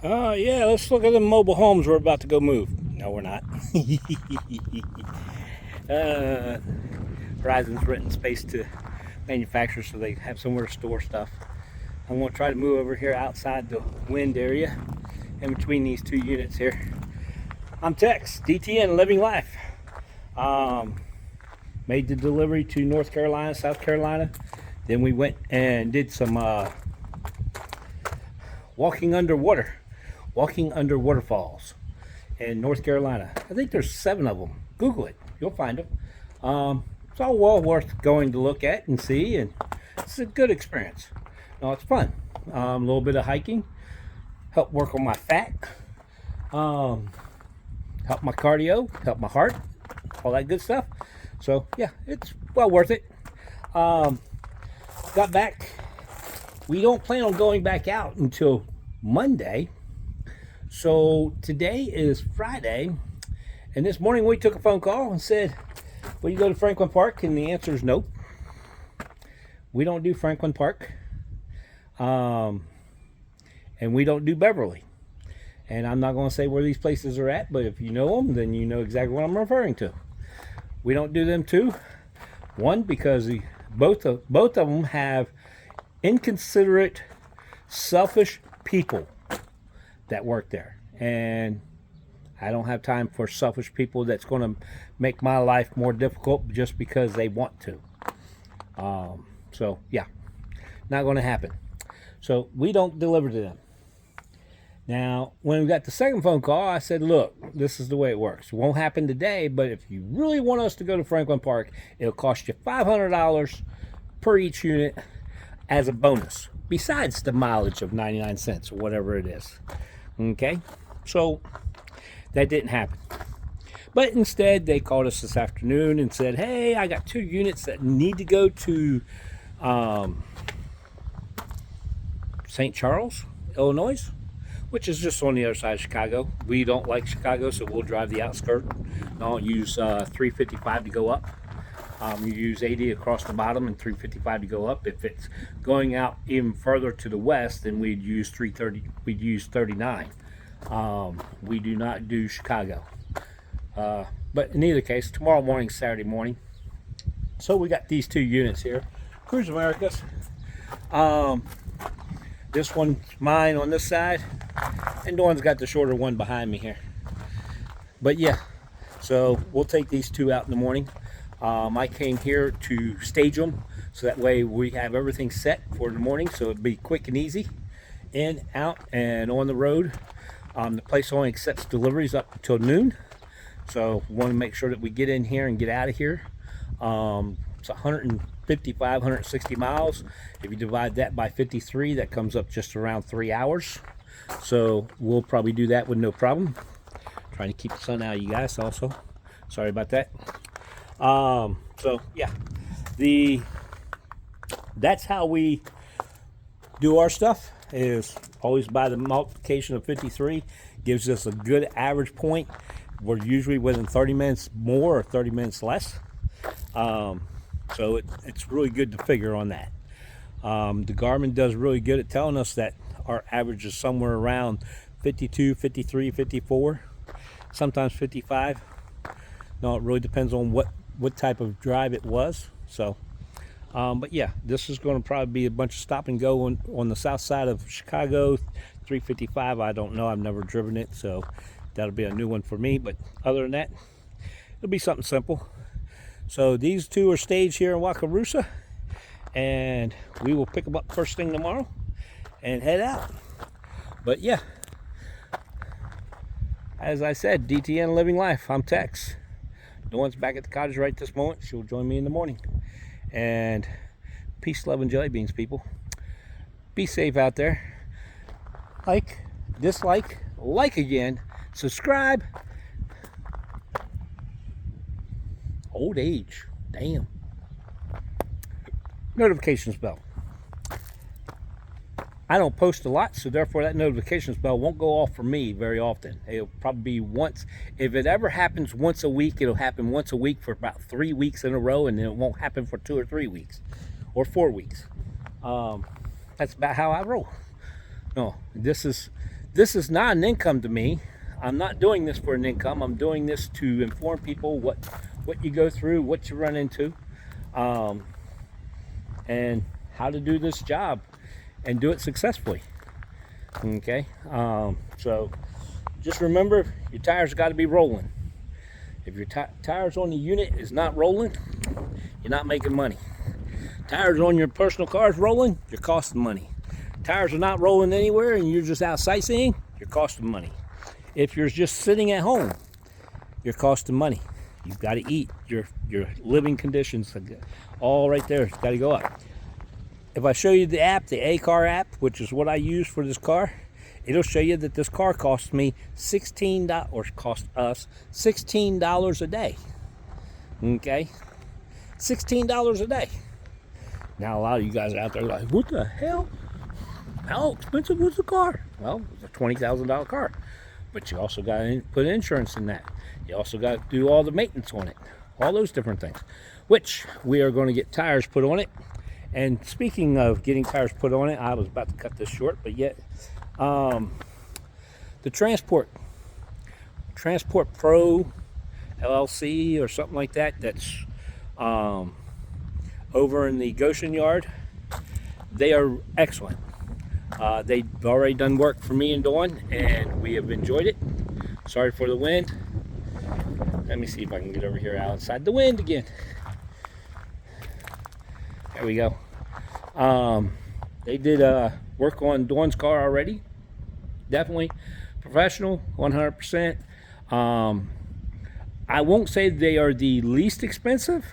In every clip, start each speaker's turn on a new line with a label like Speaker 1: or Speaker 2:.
Speaker 1: Yeah, let's look at the mobile homes we're about to go move. No, we're not. uh, Verizon's renting space to manufacturers so they have somewhere to store stuff. I'm going to try to move over here outside the wind area in between these two units here. I'm Tex, DTN Living Life. Made the delivery to North Carolina, South Carolina. Then we went and did some walking under waterfalls in North Carolina. I think there's 7 of them. Google it, you'll find them. It's all well worth going to look at and see, and it's a good experience. No, it's fun. A little bit of hiking, help work on my fat, help my cardio, help my heart, all that good stuff. So yeah, it's well worth it. Got back. We don't plan on going back out until Monday. So today is Friday, and this morning we took a phone call and said, will you go to Franklin Park? And the answer is nope. We don't do Franklin Park. And we don't do Beverly. And I'm not going to say where these places are at, but if you know them, then you know exactly what I'm referring to. We don't do them too. One, because both of them have inconsiderate, selfish people that work there, and I don't have time for selfish people that's going to make my life more difficult just because they want to. So yeah, not going to happen. So we don't deliver to them. Now, when we got the second phone call, I said, look, this is the way it works. It won't happen today, but if you really want us to go to Franklin Park, it'll cost you $500 per each unit as a bonus, besides the mileage of 99 cents or whatever it is. Okay? So that didn't happen. But instead, they called us this afternoon and said, hey, I got 2 units that need to go to St. Charles, Illinois, which is just on the other side of Chicago. We don't like Chicago, so we'll drive the outskirt. I'll use 355 to go up. You use 80 across the bottom and 355 to go up. If it's going out even further to the west, then we'd use 330. We'd use 39. We do not do Chicago. But in either case, tomorrow morning, Saturday morning. So we got these 2 units here, Cruise Americas. This one's mine on this side, and Dawn's got the shorter one behind me here. But yeah, so we'll take these 2 out in the morning. I came here to stage them so that way we have everything set for the morning, so it'd be quick and easy, in, out, and on the road. The place only accepts deliveries up until noon, so we want to make sure that we get in here and get out of here. It's 155, 160 miles. If you divide that by 53, that comes up just around 3 hours. So we'll probably do that with no problem. Trying to keep the sun out of you guys also. Sorry about that. So yeah, that's how we do our stuff, is always by the multiplication of 53. Gives us a good average point. We're usually within 30 minutes more or 30 minutes less. So it's really good to figure on that. The Garmin does really good at telling us that our average is somewhere around 52, 53, 54, sometimes 55. No, it really depends on what type of drive it was. So, but yeah, this is going to probably be a bunch of stop and go on the south side of Chicago. 355, I don't know. I've never driven it, so that'll be a new one for me. But other than that, it'll be something simple. So these 2 are staged here in Wakarusa, and we will pick them up first thing tomorrow and head out. But yeah, as I said, DTN Living Life. I'm Tex. Dawn's back at the cottage right this moment. She'll join me in the morning. And peace, love, and jelly beans, people. Be safe out there. Like, dislike, like again, subscribe. Old age, damn. Notifications bell. I don't post a lot, so therefore that notifications bell won't go off for me very often. It'll probably be once. If it ever happens once a week, it'll happen once a week for about 3 weeks in a row, and then it won't happen for 2 or 3 weeks or 4 weeks. That's about how I roll. No, this is This is not an income to me. I'm not doing this for an income. I'm doing this to inform people what you go through, what you run into, and how to do this job and do it successfully. Okay, so just remember, your tires got to be rolling. If your tires on the unit is not rolling, you're not making money. Tires on your personal car is rolling, you're costing money. Tires are not rolling anywhere and you're just out sightseeing, you're costing money. If you're just sitting at home, you're costing money. You've got to eat. Your living conditions, all right there, got to go up. If I show you the app, the A-Car app, which is what I use for this car, it'll show you that this car cost me $16, or cost us $16 a day. Okay? $16 a day. Now, a lot of you guys out there are like, what the hell? How expensive was the car? Well, it's a $20,000 car. But you also got to put insurance in that. You also got to do all the maintenance on it. All those different things. Which we are going to get tires put on it. And speaking of getting tires put on it, I was about to cut this short, but yet, the Transport Pro LLC or something like that, that's over in the Goshen yard, they are excellent. They've already done work for me and Dawn, and we have enjoyed it. Sorry for the wind. Let me see if I can get over here outside the wind again. There we go. They did work on Dawn's car already. Definitely professional, 100%. I won't say they are the least expensive,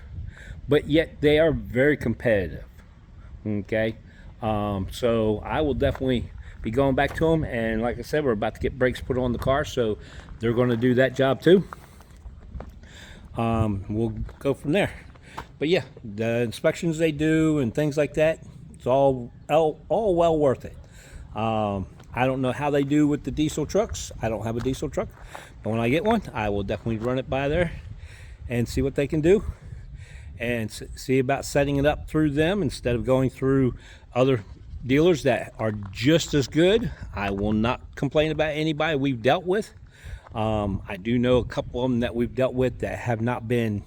Speaker 1: but yet they are very competitive. Okay. So I will definitely be going back to them, and like I said, we're about to get brakes put on the car, so they're going to do that job too. We'll go from there. But yeah, the inspections they do and things like that, it's all well worth it. I don't know how they do with the diesel trucks. I don't have a diesel truck, but when I get one, I will definitely run it by there and see what they can do, and see about setting it up through them instead of going through other dealers that are just as good. I will not complain about anybody we've dealt with. I do know a couple of them that we've dealt with that have not been,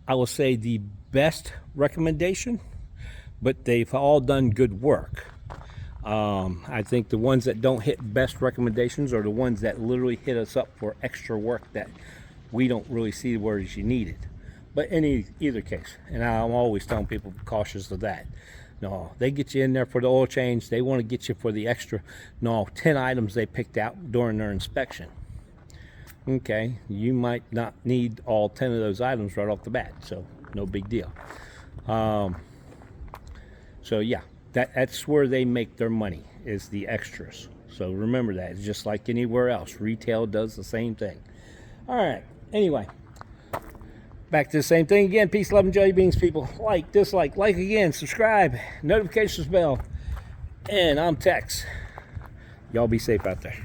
Speaker 1: I will say, the best recommendation, but they've all done good work. I think the ones that don't hit best recommendations are the ones that literally hit us up for extra work that we don't really see where you need it. But in either case, and I'm always telling people cautious of that. No, they get you in there for the oil change. They want to get you for the extra, 10 items they picked out during their inspection. Okay, you might not need all 10 of those items right off the bat, so no big deal. So yeah, that's where they make their money, is the extras. So remember that. It's just like anywhere else. Retail does the same thing. All right, anyway. Back to the same thing again. Peace, love, and jelly beans, people. Like, dislike, like again, subscribe, notifications bell. And I'm Tex. Y'all be safe out there.